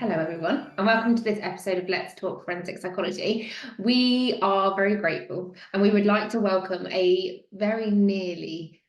Hello everyone, and welcome to this episode of Let's Talk Forensic Psychology. We are very grateful and we would like to welcome a very nearly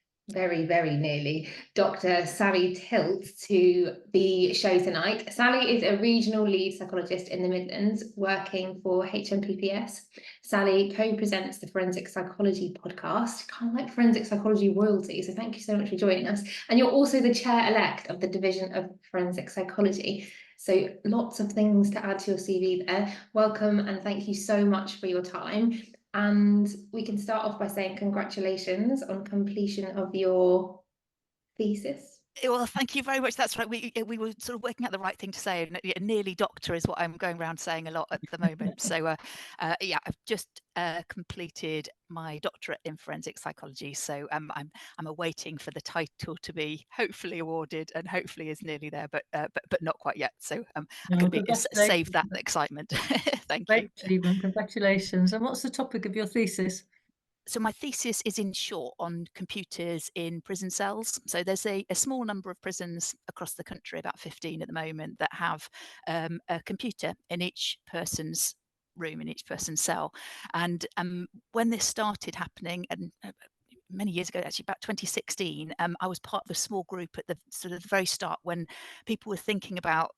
Dr. Sally Tilt to the show tonight. Sally is a regional lead psychologist in the Midlands working for HMPPS. Sally co-presents the Forensic Psychology podcast, kind of like forensic psychology royalty, so thank you so much for joining us. And you're also the chair-elect of the Division of Forensic Psychology. So lots of things to add to your CV there. Welcome and thank you so much for your time. And we can start off by saying congratulations on completion of your thesis. Well, thank you very much. That's right. We were sort of working out the right thing to say. Nearly doctor is what I'm going around saying a lot at the moment. So yeah, I've just completed my doctorate in forensic psychology. So I'm awaiting for the title to be hopefully awarded, and hopefully is nearly there, but not quite yet. So I can save that excitement. Thank you. Great achievement. Congratulations. And what's the topic of your thesis? So my thesis is in short on computers in prison cells. So there's a small number of prisons across the country, about 15 at the moment, that have a computer in each person's room, in each person's cell. And when this started happening, and many years ago, actually about 2016, I was part of a small group at the sort of the very start when people were thinking about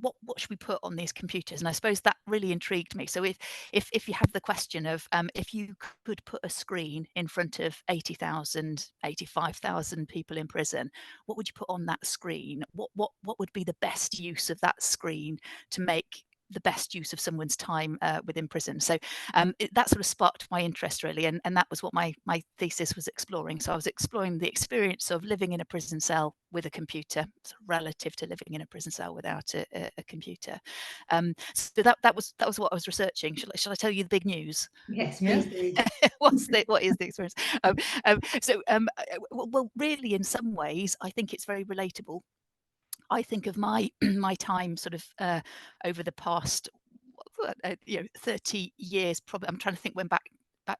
what should we put on these computers? And I suppose that really intrigued me. So if you have the question of if you could put a screen in front of 80,000, 85,000 people in prison, what would you put on that screen? What would be the best use of that screen to make the best use of someone's time within prison? So that sort of sparked my interest really, and that was what my thesis was exploring. So I was exploring the experience of living in a prison cell with a computer relative to living in a prison cell without a computer. So that was what I was researching. Shall I tell you the big news? Yes, please do. What is the experience? Well, really, in some ways, I think it's very relatable. I think of my time sort of over the past 30 years. Probably, I'm trying to think back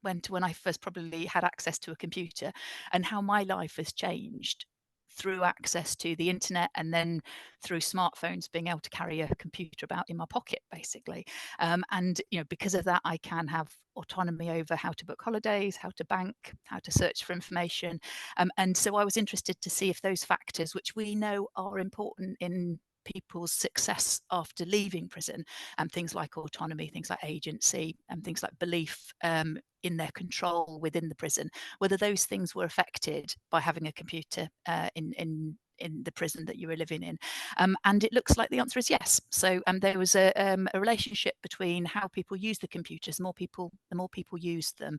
when I first probably had access to a computer, and how my life has changed through access to the internet, and then through smartphones, being able to carry a computer about in my pocket, basically. And because of that, I can have autonomy over how to book holidays, how to bank, how to search for information. And so I was interested to see if those factors, which we know are important in people's success after leaving prison, and things like autonomy, things like agency, and things like belief in their control within the prison, whether those things were affected by having a computer in the prison that you were living in. And it looks like the answer is yes. So there was a relationship between how people use the computers. The more people used them,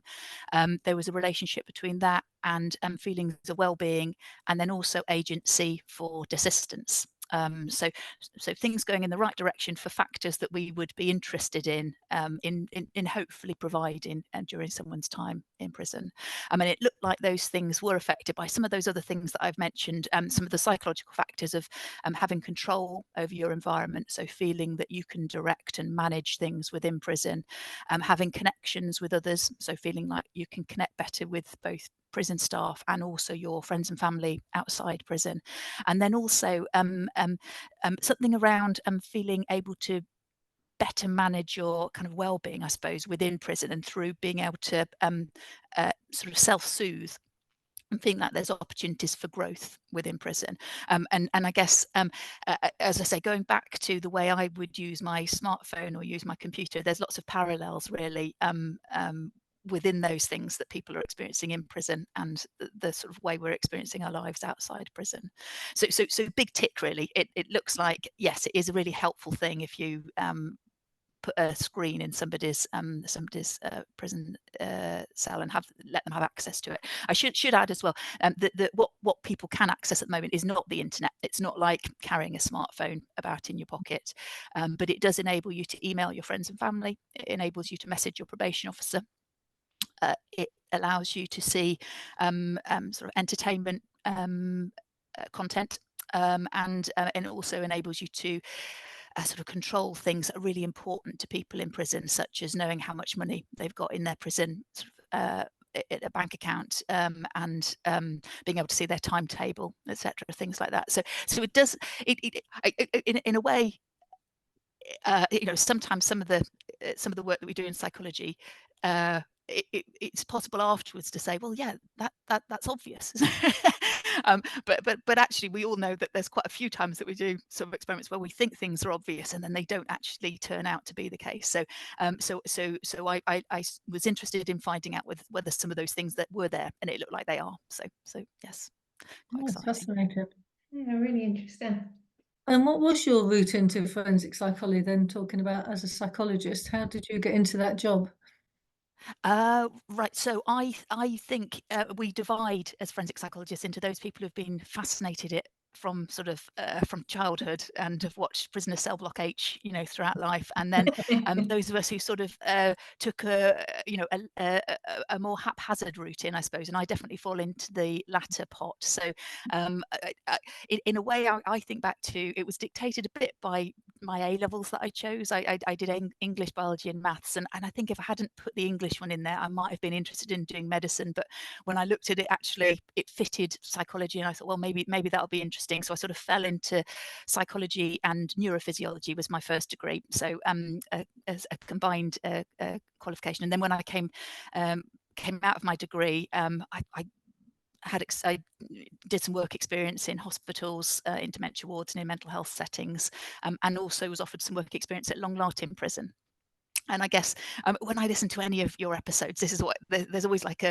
there was a relationship between that and feelings of well-being, and then also agency for desistance. So things going in the right direction for factors that we would be interested in hopefully providing during someone's time in prison. I mean, it looked like those things were affected by some of those other things that I've mentioned, some of the psychological factors of having control over your environment, so feeling that you can direct and manage things within prison, having connections with others, so feeling like you can connect better with both prison staff and also your friends and family outside prison. And then also something around feeling able to better manage your kind of well-being, I suppose, within prison, and through being able to sort of self-soothe and think that there's opportunities for growth within prison. And I guess, as I say, going back to the way I would use my smartphone or use my computer, there's lots of parallels really within those things that people are experiencing in prison, and the sort of way we're experiencing our lives outside prison. So big tick really. It looks like, yes, it is a really helpful thing if you put a screen in somebody's prison cell and let them have access to it. I should add as well that what people can access at the moment is not the internet. It's not like carrying a smartphone about in your pocket, but it does enable you to email your friends and family. It enables you to message your probation officer. It allows you to see sort of entertainment content, and it also enables you to sort of control things that are really important to people in prison, such as knowing how much money they've got in their prison a bank account, and being able to see their timetable, etc., things like that. So it does in a way. Sometimes some of the work that we do in psychology, it's possible afterwards to say, well, yeah, that's obvious. But actually, we all know that there's quite a few times that we do sort of experiments where we think things are obvious and then they don't actually turn out to be the case. So I was interested in finding out whether some of those things that were there, and it looked like they are. So yes, quite That's exciting. fascinating. Yeah, really interesting. And what was your route into forensic psychology then, talking about as a psychologist? How did you get into that job? Right. So I think we divide as forensic psychologists into those people who've been fascinated from sort of from childhood and have watched Prisoner Cell Block H, throughout life, and then those of us who sort of took a more haphazard route in, I suppose, and I definitely fall into the latter pot. So in a way, I think back to, it was dictated a bit by my A levels that I chose. I did English, biology, and maths, and I think if I hadn't put the English one in there, I might have been interested in doing medicine. But when I looked at it, actually, it fitted psychology, and I thought, well, maybe that'll be interesting. So I sort of fell into psychology, and neurophysiology was my first degree. So as a combined qualification. And then when I came out of my degree, I did some work experience in hospitals, in dementia wards, and in mental health settings, and also was offered some work experience at Long Lartin Prison. And I guess when I listen to any of your episodes, this is what there's always like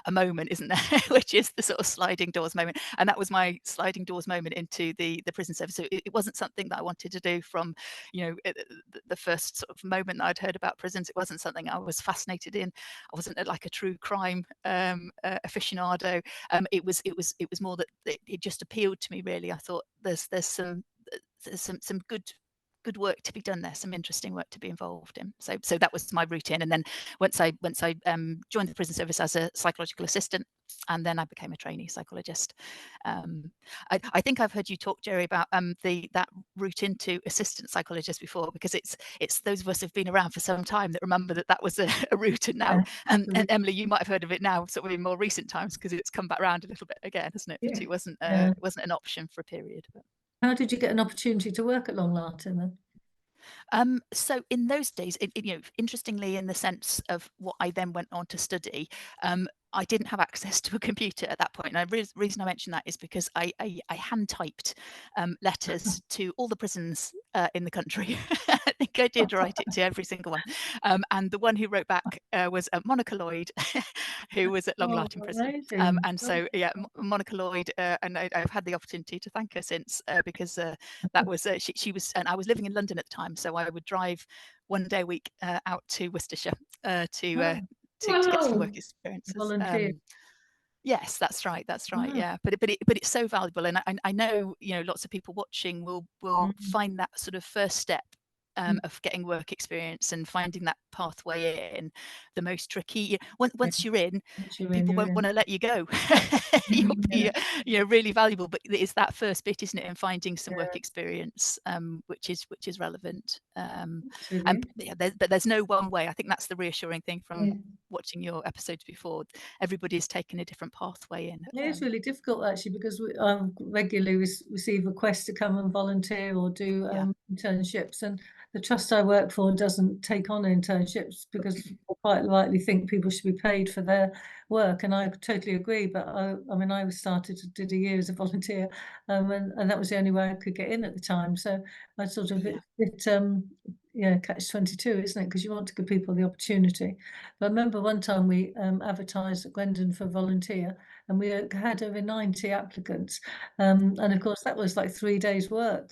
a moment, isn't there, which is the sort of sliding doors moment. And that was my sliding doors moment into the prison service. So it wasn't something that I wanted to do from, the first sort of moment that I'd heard about prisons. It wasn't something I was fascinated in. I wasn't like a true crime aficionado. It was more that it just appealed to me, really. I thought there's some good work to be done there, some interesting work to be involved in. So that was my routine. And then once I joined the prison service as a psychological assistant, and then I became a trainee psychologist. I think I've heard you talk, Jerry, about that route into assistant psychologist before, because it's those of us who've been around for some time that remember that was a route. And now, and Emily, you might have heard of it now, sort of in more recent times, because it's come back around a little bit again, hasn't it? But it wasn't an option for a period. But. How did you get an opportunity to work at Long Lartin then? So in those days, interestingly, in the sense of what I then went on to study, I didn't have access to a computer at that point. And the reason I mention that is because I hand typed letters to all the prisons in the country. I think I did write it to every single one. And the one who wrote back was Monica Lloyd, who was at Long Lartin Prison. And so, yeah, Monica Lloyd, and I've had the opportunity to thank her since, because that was, she was, and I was living in London at the time, so I would drive one day a week out to Worcestershire to get some work experiences. Volunteer. Yes, that's right. Yeah, but it's so valuable, and I know lots of people watching will find that sort of first step of getting work experience and finding that pathway in the most tricky. Once you're in, people won't want to let you go. You'll be really valuable, but it's that first bit, isn't it, in finding some work experience, which is relevant. But there's no one way. I think that's the reassuring thing from watching your episodes before. Everybody's taken a different pathway in. It is really difficult, actually, because we regularly receive requests to come and volunteer or do internships, and the trust I work for doesn't take on internships because people quite rightly think people should be paid for their work, and I totally agree. But I did a year as a volunteer, and that was the only way I could get in at the time. So I sort of catch-22, isn't it? Because you want to give people the opportunity. But I remember one time we advertised at Gwendon for volunteer, and we had over 90 applicants. And of course, that was like 3 days' work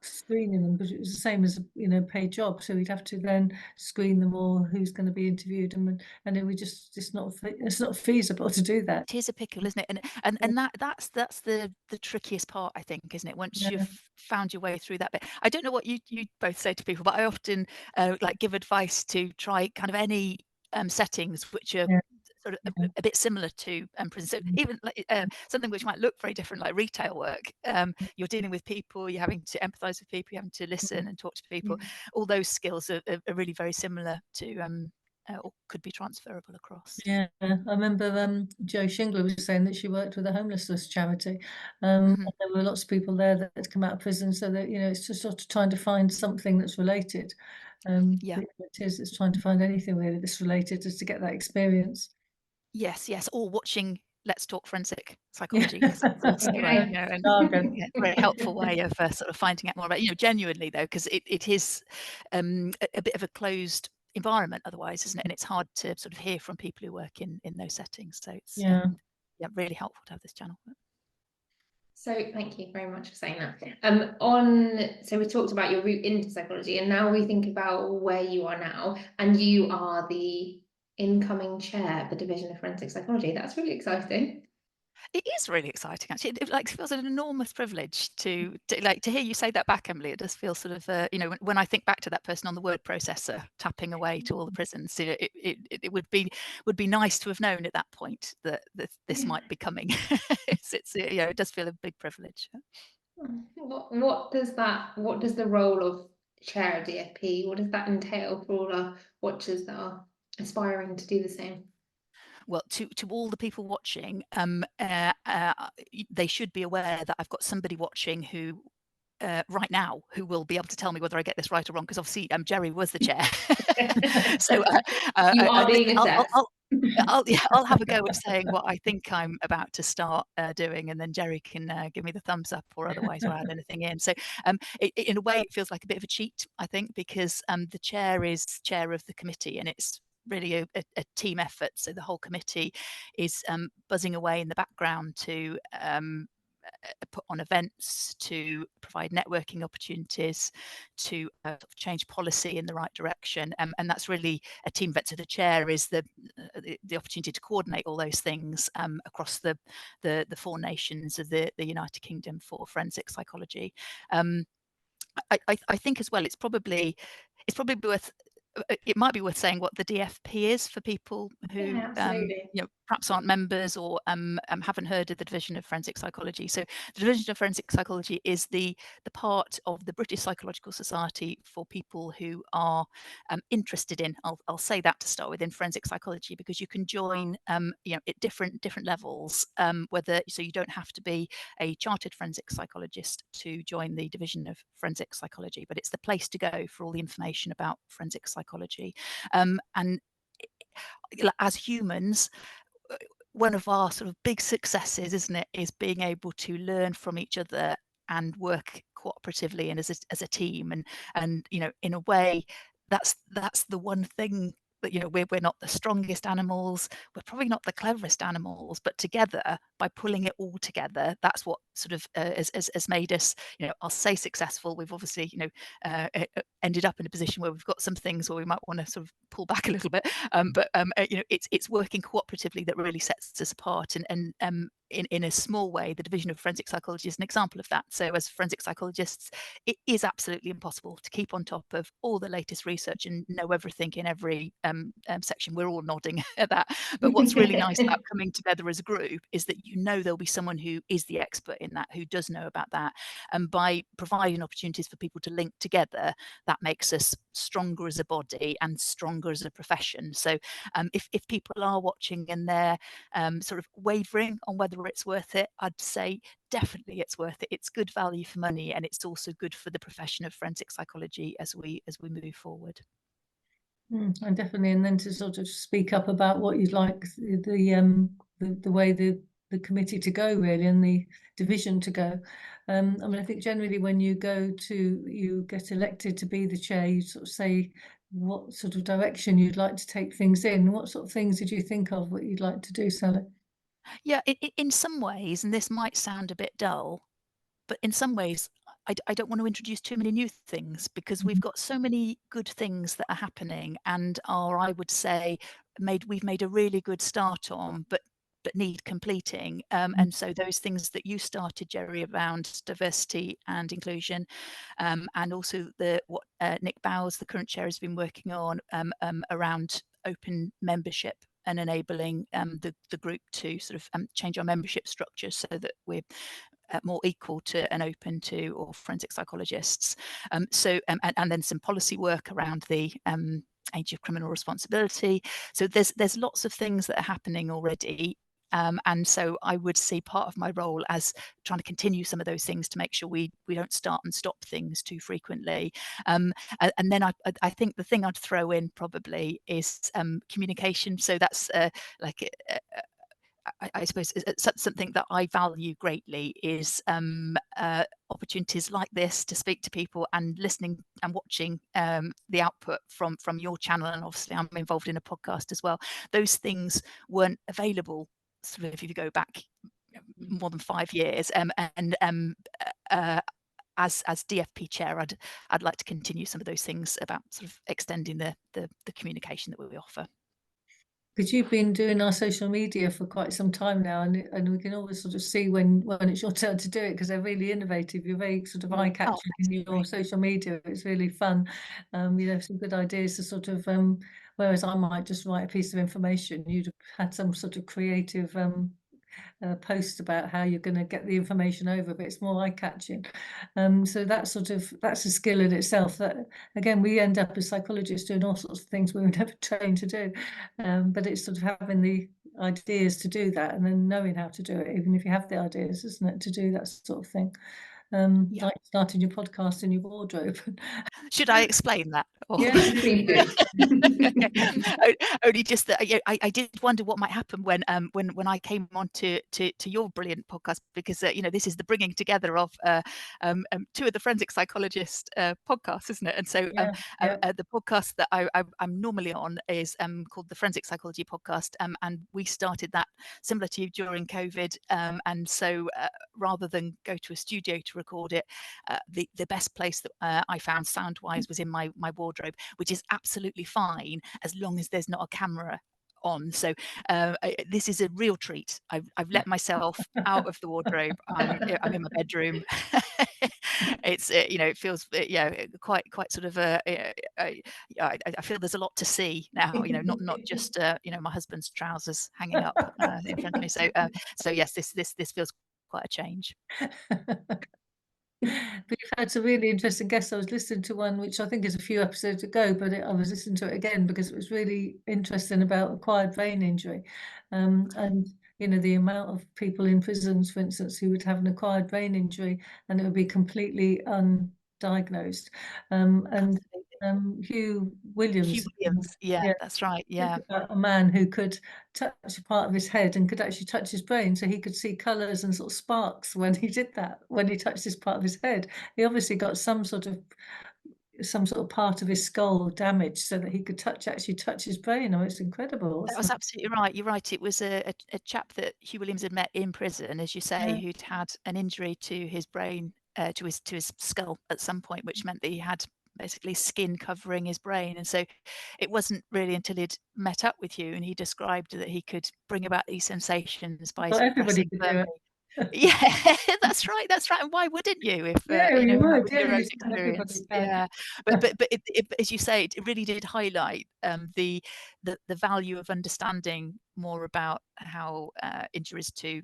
screening them, because it was the same as a paid job. So we'd have to then screen them all, who's going to be interviewed, and it we just it's not feasible to do that. It is a pickle, isn't it? And that's the trickiest part, I think, isn't it? Once you've found your way through that bit. I don't know what you both say to people, but I often give advice to try kind of any settings which are sort of a bit similar to prison. So even like something which might look very different, like retail work, you're dealing with people, you're having to empathize with people, you're having to listen and talk to people. All those skills are really very similar to or could be transferable across. Yeah, I remember Jo Shingler was saying that she worked with a homelessness charity. Mhm. And there were lots of people there that had come out of prison, so that, you know, it's just sort of trying to find something that's related. Yeah. It's trying to find anything really that's related, just to get that experience. Yes, or watching Let's Talk Forensic Psychology is also Okay. you know, Jargon. yeah, a very helpful way of sort of finding out more about, you know, genuinely though, because it is a bit of a closed environment otherwise, isn't it? And it's hard to sort of hear from people who work in those settings. So it's Yeah. yeah, really helpful to have this channel. So thank you very much for saying that. So we talked about your route into psychology, and now we think about where you are now, and you are the incoming chair of the Division of Forensic Psychology. That's really exciting. It is really exciting, actually. It like feels an enormous privilege to hear you say that back, Emily. It does feel sort of you know, when I think back to that person on the word processor tapping away to all the prisons, you know, it would be nice to have known at that point that this might be coming. It's you know, it does feel a big privilege. What does the role of chair of DFP, what does that entail for all our watchers that are aspiring to do the same? Well, to all the people watching, they should be aware that I've got somebody watching who right now who will be able to tell me whether I get this right or wrong, because obviously Jerry was the chair. So You are being assessed. I'll have a go at saying what I think I'm about to start doing, and then Jerry can give me the thumbs up or otherwise, or add anything in. So in a way, it feels like a bit of a cheat, I think, because the chair is chair of the committee, and it's really a team effort. So the whole committee is buzzing away in the background to put on events, to provide networking opportunities, to change policy in the right direction, and that's really a team effort. So the chair is the opportunity to coordinate all those things across the 4 nations of the United Kingdom for forensic psychology. I think as well, it's probably worth. It might be worth saying what the DFP is for people who you know, perhaps aren't members or haven't heard of the Division of Forensic Psychology. So the Division of Forensic Psychology is the part of the British Psychological Society for people who are interested in, I'll say that to start with, in forensic psychology, because you can join you know, at different levels, whether, so you don't have to be a chartered forensic psychologist to join the Division of Forensic Psychology, but it's the place to go for all the information about forensic psychology. And as humans, one of our sort of big successes, isn't it, is being able to learn from each other and work cooperatively and as a team. And you know, in a way, that's the one thing that, you know, we're not the strongest animals, we're probably not the cleverest animals, but together, by pulling it all together, that's what sort of has made us, you know, I'll say successful. We've obviously, you know, ended up in a position where we've got some things where we might want to sort of pull back a little bit, but you know, it's working cooperatively that really sets us apart. And in a small way, the Division of Forensic Psychology is an example of that. So as forensic psychologists, it is absolutely impossible to keep on top of all the latest research and know everything in every section. We're all nodding at that. But what's really nice about coming together as a group is that, you know, there'll be someone who is the expert in that, who does know about that. And by providing opportunities for people to link together, that makes us stronger as a body and stronger as a profession. So if people are watching and they're sort of wavering on whether it's worth it, I'd say definitely it's worth it. It's good value for money, and it's also good for the profession of forensic psychology as we move forward. And definitely, and then to sort of speak up about what you'd like the way the committee to go, really, and the division to go. I mean, I think generally when you get elected to be the chair, you sort of say what sort of direction you'd like to take things in. What sort of things did you think of what you'd like to do, Sally? Yeah, in some ways, and this might sound a bit dull, but in some ways, I don't want to introduce too many new things, because we've got so many good things that are happening and are, I would say, we've made a really good start on, but need completing. And so those things that you started, Jerry, around diversity and inclusion, and also what Nick Bowers, the current chair, has been working on around open membership and enabling the group to sort of change our membership structure so that we're more equal to and open to all forensic psychologists. And then some policy work around the age of criminal responsibility. So there's lots of things that are happening already. And so I would see part of my role as trying to continue some of those things to make sure we don't start and stop things too frequently. And then I think the thing I'd throw in probably is communication. So that's I suppose something that I value greatly is opportunities like this to speak to people and listening and watching the output from your channel. And obviously I'm involved in a podcast as well. Those things weren't available sort of if you go back more than 5 years. As DFP chair, I'd like to continue some of those things about sort of extending the communication that we offer. Because you've been doing our social media for quite some time now, and we can always sort of see when it's your turn to do it, because they're really innovative. You're very sort of eye-catching in your social media. It's really fun. You have some good ideas to sort of, whereas I might just write a piece of information, you'd have had some sort of creative post about how you're going to get the information over, but it's more eye-catching. So that's a skill in itself that, again, we end up as psychologists doing all sorts of things we were never trained to do. But it's sort of having the ideas to do that and then knowing how to do it, even if you have the ideas, isn't it, to do that sort of thing. Like starting your podcast in your wardrobe. Should I explain that? Yes, please do. Only just that I did wonder what might happen when I came on to your brilliant podcast, because this is the bringing together of two of the forensic psychologist podcasts, isn't it? And so the podcast that I'm normally on is called the Forensic Psychology Podcast, and we started that similar to you during COVID, and so rather than go to a studio to record it, the best place that I found sound-wise was in my wardrobe, which is absolutely fine as long as there's not a camera on. So this is a real treat. I've let myself out of the wardrobe. I'm in my bedroom. It's it feels quite sort of I feel there's a lot to see now. Not just my husband's trousers hanging up in front of me. So yes, this feels quite a change. But you've had some really interesting guests. I was listening to one which I think is a few episodes ago, but I was listening to it again because it was really interesting about acquired brain injury, and the amount of people in prisons, for instance, who would have an acquired brain injury and it would be completely undiagnosed. And Hugh Williams, yeah, that's right. Yeah, a man who could touch a part of his head and could actually touch his brain, so he could see colours and sort of sparks when he did that, when he touched this part of his head. He obviously got some sort of part of his skull damaged so that he could actually touch his brain. Oh, it's incredible. That was absolutely right. You're right. It was a chap that Hugh Williams had met in prison, as you say, who'd had an injury to his brain, to his skull at some point, which meant that he had basically skin covering his brain. And so it wasn't really until he'd met up with you and he described that he could bring about these sensations by everybody pressing could firmly. do it. Yeah, that's right. And why wouldn't you if you would, with your own experience? Yeah, but as you say, it really did highlight the value of understanding more about how injuries to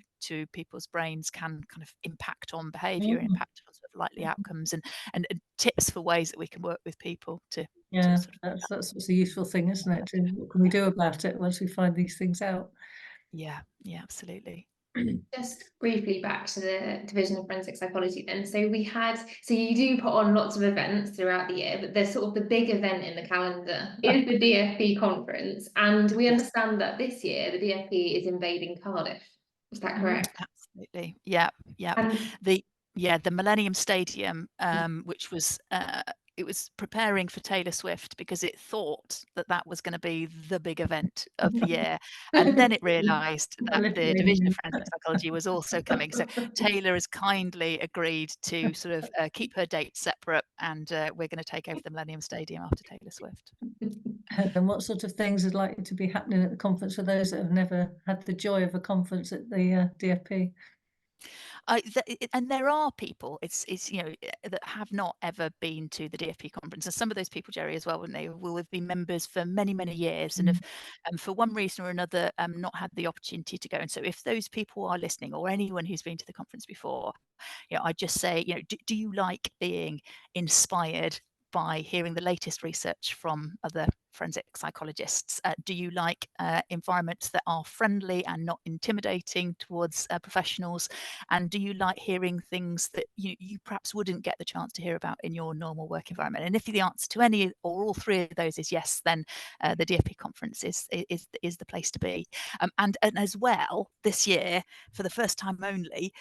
people's brains can kind of impact on behaviour, impact on sort of likely outcomes, and tips for ways that we can work with people to sort of that's a useful thing, isn't it? What can we do about it once we find these things out? Yeah, absolutely. Just briefly back to the Division of Forensic Psychology then. So you do put on lots of events throughout the year, but there's sort of the big event in the calendar is the DFP conference. And we understand that this year the DFP is invading Cardiff. Is that correct? Absolutely. Yeah. And the Millennium Stadium, which was it was preparing for Taylor Swift because it thought that was going to be the big event of the year, and then it realised that the Division of Forensic Psychology was also coming. So Taylor has kindly agreed to sort of keep her dates separate, and we're going to take over the Millennium Stadium after Taylor Swift. And what sort of things are likely to be happening at the conference for those that have never had the joy of a conference at the DFP? And there are people that have not ever been to the DFP conference, and some of those people, Jerry, as well, when they will have been members for many years and have for one reason or another not had the opportunity to go. And so if those people are listening, or anyone who's been to the conference before, I just say, do you like being inspired by hearing the latest research from other forensic psychologists? Do you like environments that are friendly and not intimidating towards professionals? And do you like hearing things that you perhaps wouldn't get the chance to hear about in your normal work environment? And if the answer to any or all three of those is yes, then the DFP conference is the place to be. And as well, this year, for the first time only,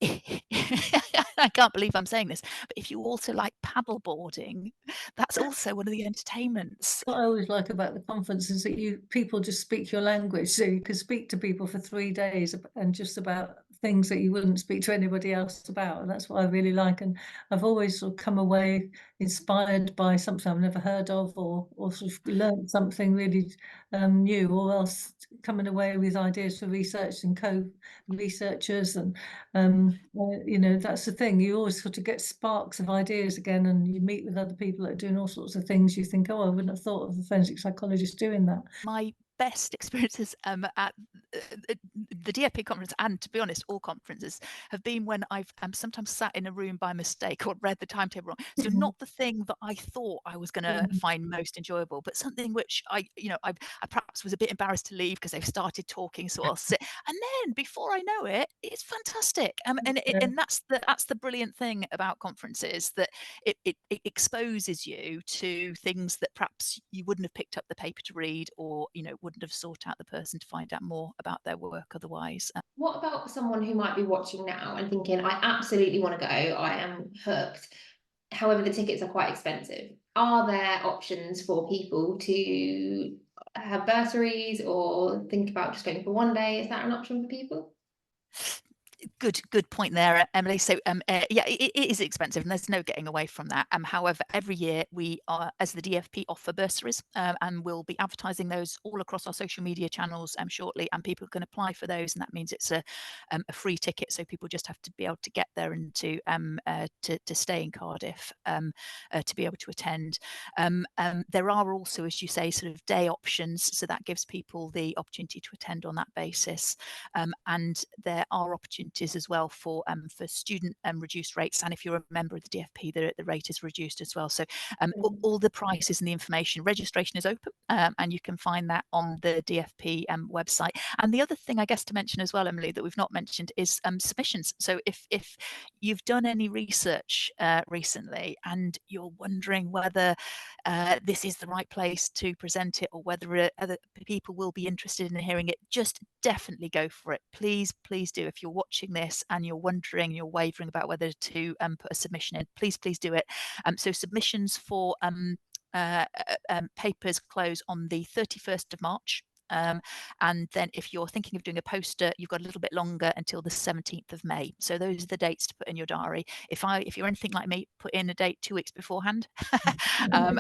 I can't believe I'm saying this, but if you also like paddle boarding, that's also one of the entertainments. What I always like about the conference is that people just speak your language, so you can speak to people for 3 days and just about things that you wouldn't speak to anybody else about, and that's what I really like. And I've always sort of come away inspired by something I've never heard of, or sort of learned something really new, or else coming away with ideas for research and co-researchers. And that's the thing, you always sort of get sparks of ideas again, and you meet with other people that are doing all sorts of things. You think, oh, I wouldn't have thought of a forensic psychologist doing that. My best experiences at the DFP conference, and to be honest, all conferences, have been when I've sometimes sat in a room by mistake or read the timetable wrong. So not the thing that I thought I was going to find most enjoyable, but something which I perhaps was a bit embarrassed to leave because they've started talking. So I'll sit, and then before I know it, it's fantastic. And that's the brilliant thing about conferences, that it exposes you to things that perhaps you wouldn't have picked up the paper to read, or wouldn't have sought out the person to find out more about their work otherwise. What about someone who might be watching now and thinking, I absolutely want to go, I am hooked, however the tickets are quite expensive? Are there options for people to have bursaries or think about just going for one day? Is that an option for people? Good point there, Emily. So yeah, it is expensive, and there's no getting away from that. However, every year we are, as the DFP, offer bursaries, and we'll be advertising those all across our social media channels shortly, and people can apply for those, and that means it's a free ticket, so people just have to be able to get there and to stay in Cardiff to be able to attend. There are also, as you say, sort of day options, so that gives people the opportunity to attend on that basis, and there are opportunities as well for student reduced rates, and if you're a member of the DFP, the rate is reduced as well. So all the prices and the information, registration is open, and you can find that on the DFP website. And the other thing I guess to mention as well, Emily, that we've not mentioned is submissions. So if you've done any research recently and you're wondering whether this is the right place to present it, or whether other people will be interested in hearing it, just definitely go for it. Please do. If you're watching this and you're wondering, you're wavering about whether to put a submission in, please do it. So submissions for papers close on the 31st of March. And then if you're thinking of doing a poster, you've got a little bit longer until the 17th of May. So those are the dates to put in your diary. If you're anything like me, put in a date 2 weeks beforehand. And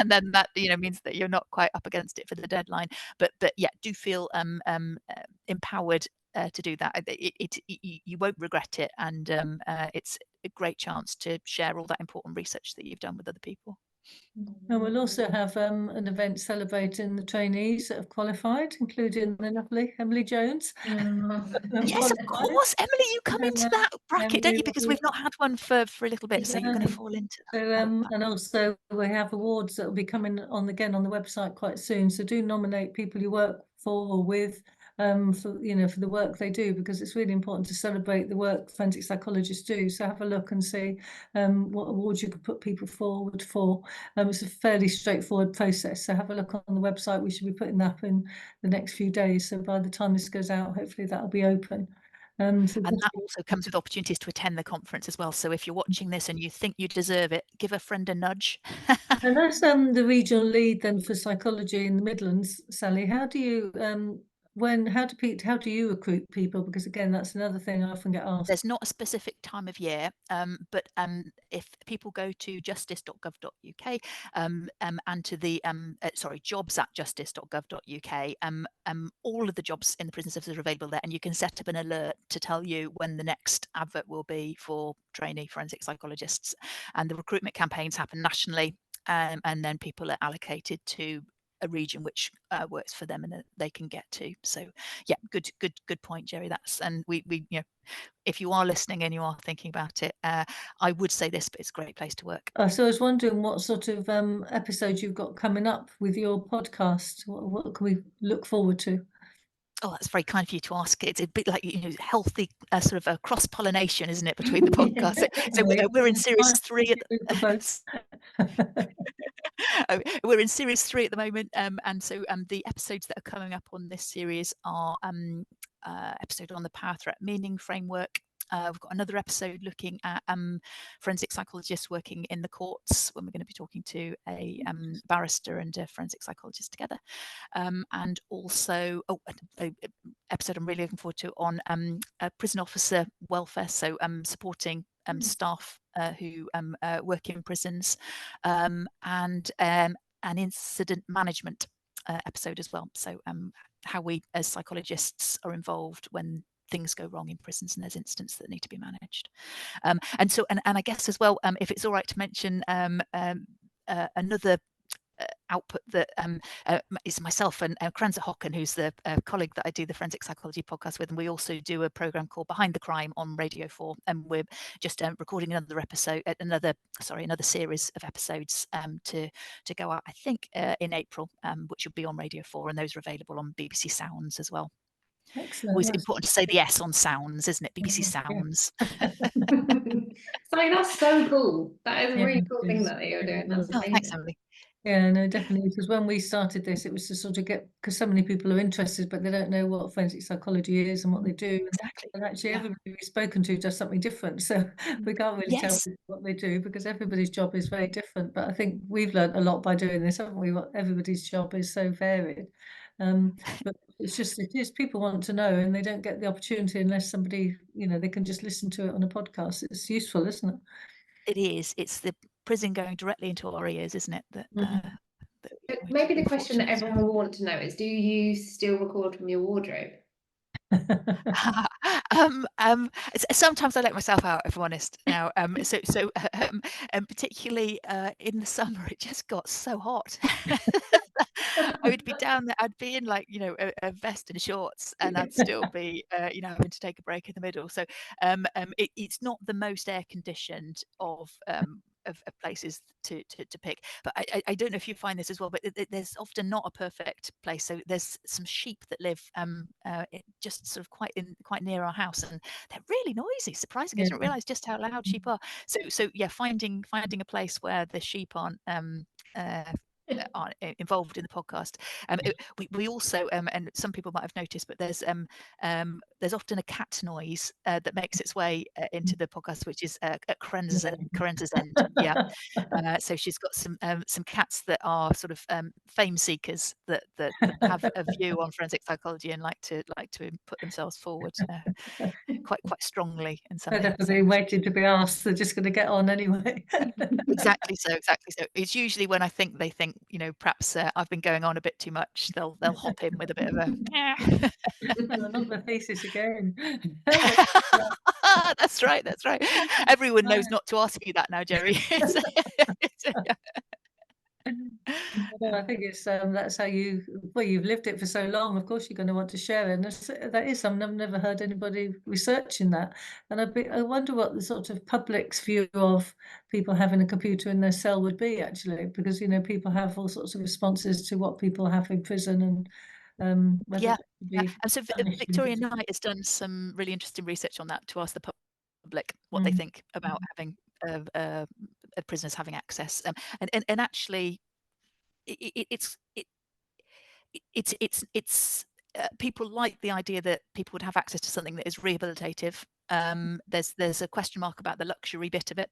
then that means that you're not quite up against it for the deadline. But yeah, do feel empowered to do that. You won't regret it, and it's a great chance to share all that important research that you've done with other people. And we'll also have an event celebrating the trainees that have qualified, including the lovely Emily Jones. Yes, of course, Emily, you come into that bracket, don't you? Because we've not had one for a little bit, so you're going to fall into that. So, and also we have awards that will be coming on again on the website quite soon. So do nominate people you work for or with, for the work they do, because it's really important to celebrate the work forensic psychologists do. So have a look and see what awards you could put people forward for. It's a fairly straightforward process. So have a look on the website. We should be putting that up in the next few days. So by the time this goes out, hopefully that'll be open. And that also comes with opportunities to attend the conference as well. So if you're watching this and you think you deserve it, give a friend a nudge. And that's the regional lead then for psychology in the Midlands, Sally. How do you how do you recruit people? Because again, that's another thing I often get asked. There's not a specific time of year, but if people go to justice.gov.uk and to the jobs@justice.gov.uk, all of the jobs in the prison service are available there, and you can set up an alert to tell you when the next advert will be for trainee forensic psychologists. And the recruitment campaigns happen nationally, and then people are allocated to a region which works for them and that they can get to. So yeah, good point, Jerry. And we if you are listening and you are thinking about it, I would say this, but it's a great place to work. So I was wondering what sort of episodes you've got coming up with your podcast. What can we look forward to? Oh, that's very kind of you to ask. It's a bit like, healthy sort of a cross-pollination, isn't it, between the podcasts? So we're in series 3 we're in series 3 at the moment, and so the episodes that are coming up on this series are episode on the power threat meaning framework. We've got another episode looking at forensic psychologists working in the courts, when we're going to be talking to a barrister and a forensic psychologist together, and also an episode I'm really looking forward to on prison officer welfare, so supporting staff who work in prisons, and an incident management episode as well. So how we as psychologists are involved when things go wrong in prisons and there's incidents that need to be managed. And I guess as well, if it's all right to mention another output that is myself and Kerensa Hocken, who's the colleague that I do the forensic psychology podcast with, and we also do a program called Behind the Crime on Radio 4, and we're just recording another series of episodes to go out, I think, in April, which will be on Radio 4, and those are available on BBC Sounds as well. Excellent. Always important to say the S on sounds, isn't it? BBC Sounds. Sally, that's so cool. That is a really cool thing that you're doing. That's amazing. Thanks, Emily. Yeah, no, definitely. Because when we started this, it was to sort of because so many people are interested, but they don't know what forensic psychology is and what they do. Exactly. And actually, everybody we've spoken to does something different. So we can't really tell people what they do, because everybody's job is very different. But I think we've learned a lot by doing this, haven't we? What everybody's job is so varied. But it is people want to know, and they don't get the opportunity unless somebody, they can just listen to it on a podcast. It's useful, isn't it? It is. It's the prison going directly into our ears, isn't it? Maybe the question that everyone will want to know is, do you still record from your wardrobe? Sometimes I let myself out, if I'm honest now. Particularly in the summer, it just got so hot. I would be down there, I'd be in a vest and shorts, and I'd still be having to take a break in the middle. So it's not the most air conditioned of places to pick, but I don't know if you find this as well, but there's often not a perfect place. So there's some sheep that live just sort of quite near our house, and they're really noisy. Surprisingly, I didn't realise just how loud sheep are. So yeah, finding a place where the sheep aren't involved in the podcast. We also, and some people might have noticed, but there's often a cat noise that makes its way into the podcast, which is at Kerensa's end. Yeah. So she's got some cats that are sort of fame seekers that have a view on forensic psychology and like to put themselves forward quite strongly in some ways. They're waiting to be asked. They're just going to get on anyway. Exactly so. It's usually when they think, perhaps I've been going on a bit too much, they'll hop in with a bit of a not the thesis again. That's right. Everyone knows not to ask you that now, Jerry. I think it's that's how you've lived it for so long. Of course, you're going to want to share it. And that is something I've never heard anybody researching that. And I wonder what the sort of public's view of people having a computer in their cell would be, actually, because people have all sorts of responses to what people have in prison, and And so Victoria Knight has done some really interesting research on that to ask the public what they think about having prisoners having access, and actually it's people like the idea that people would have access to something that is rehabilitative. There's a question mark about the luxury bit of it,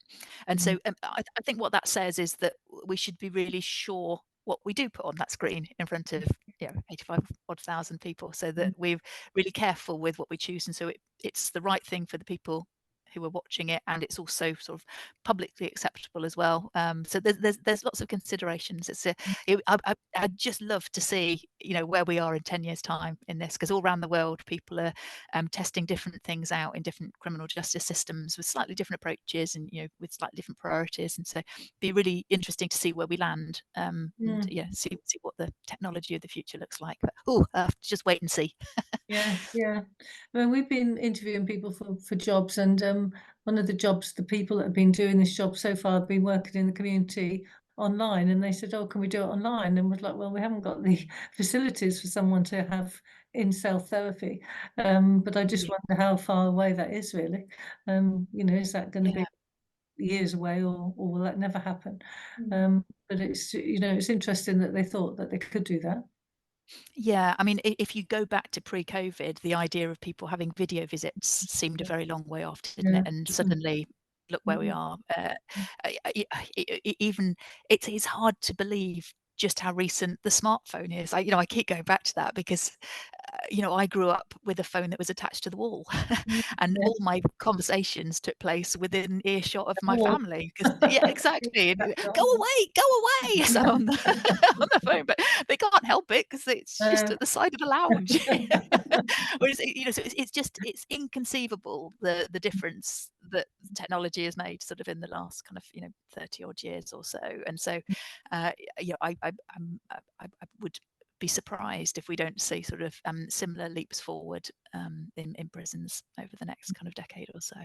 and so I think what that says is that we should be really sure what we do put on that screen in front of 85,000 people, so that we're really careful with what we choose, and so it's the right thing for the people who are watching it, and it's also sort of publicly acceptable as well. So there's lots of considerations. I'd just love to see, you know, where we are in 10 years' time in this, because all around the world people are testing different things out in different criminal justice systems with slightly different approaches, and, you know, with slightly different priorities. And so it'd be really interesting to see where we land, and yeah, see what the technology of the future looks like. But just wait and see. Yeah. I mean, we've been interviewing people for jobs, and one of the jobs, the people that have been doing this job so far have been working in the community online, and they said, "Oh, can we do it online?" And we're like, "Well, we haven't got the facilities for someone to have in-cell therapy." But I just wonder how far away that is, really. You know, is that going to be years away, or will that never happen? But it's, you know, it's interesting that they thought that they could do that. Yeah, I mean, if you go back to pre-COVID, the idea of people having video visits seemed a very long way off, didn't it? And suddenly, look where we are. Even it's hard to believe just how recent the smartphone is. I keep going back to that because, I grew up with a phone that was attached to the wall, and all my conversations took place within earshot of my family. Yeah, exactly. And, go away, so on on the phone, but they can't help it because it's just at the side of the lounge. Whereas, so it's inconceivable the difference that technology has made sort of in the last kind of 30 odd years or so. And so I would be surprised if we don't see sort of similar leaps forward in prisons over the next kind of decade or so.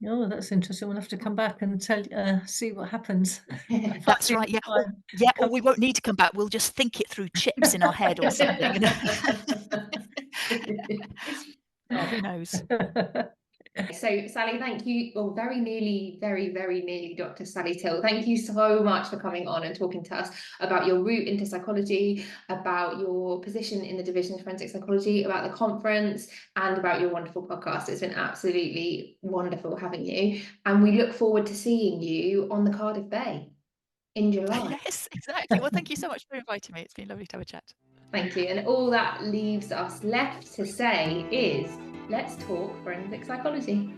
Oh, that's interesting. We'll have to come back and see what happens. That's right. Yeah. Or we won't need to come back. We'll just think it through chips in our head or something. Oh, who knows? So, Sally, thank you. Well, very nearly, Dr. Sally Till. Thank you so much for coming on and talking to us about your route into psychology, about your position in the Division of Forensic Psychology, about the conference, and about your wonderful podcast. It's been absolutely wonderful having you. And we look forward to seeing you on the Cardiff Bay in July. Yes, exactly. Well, thank you so much for inviting me. It's been lovely to have a chat. Thank you. And all that leaves us left to say is, let's talk forensic psychology.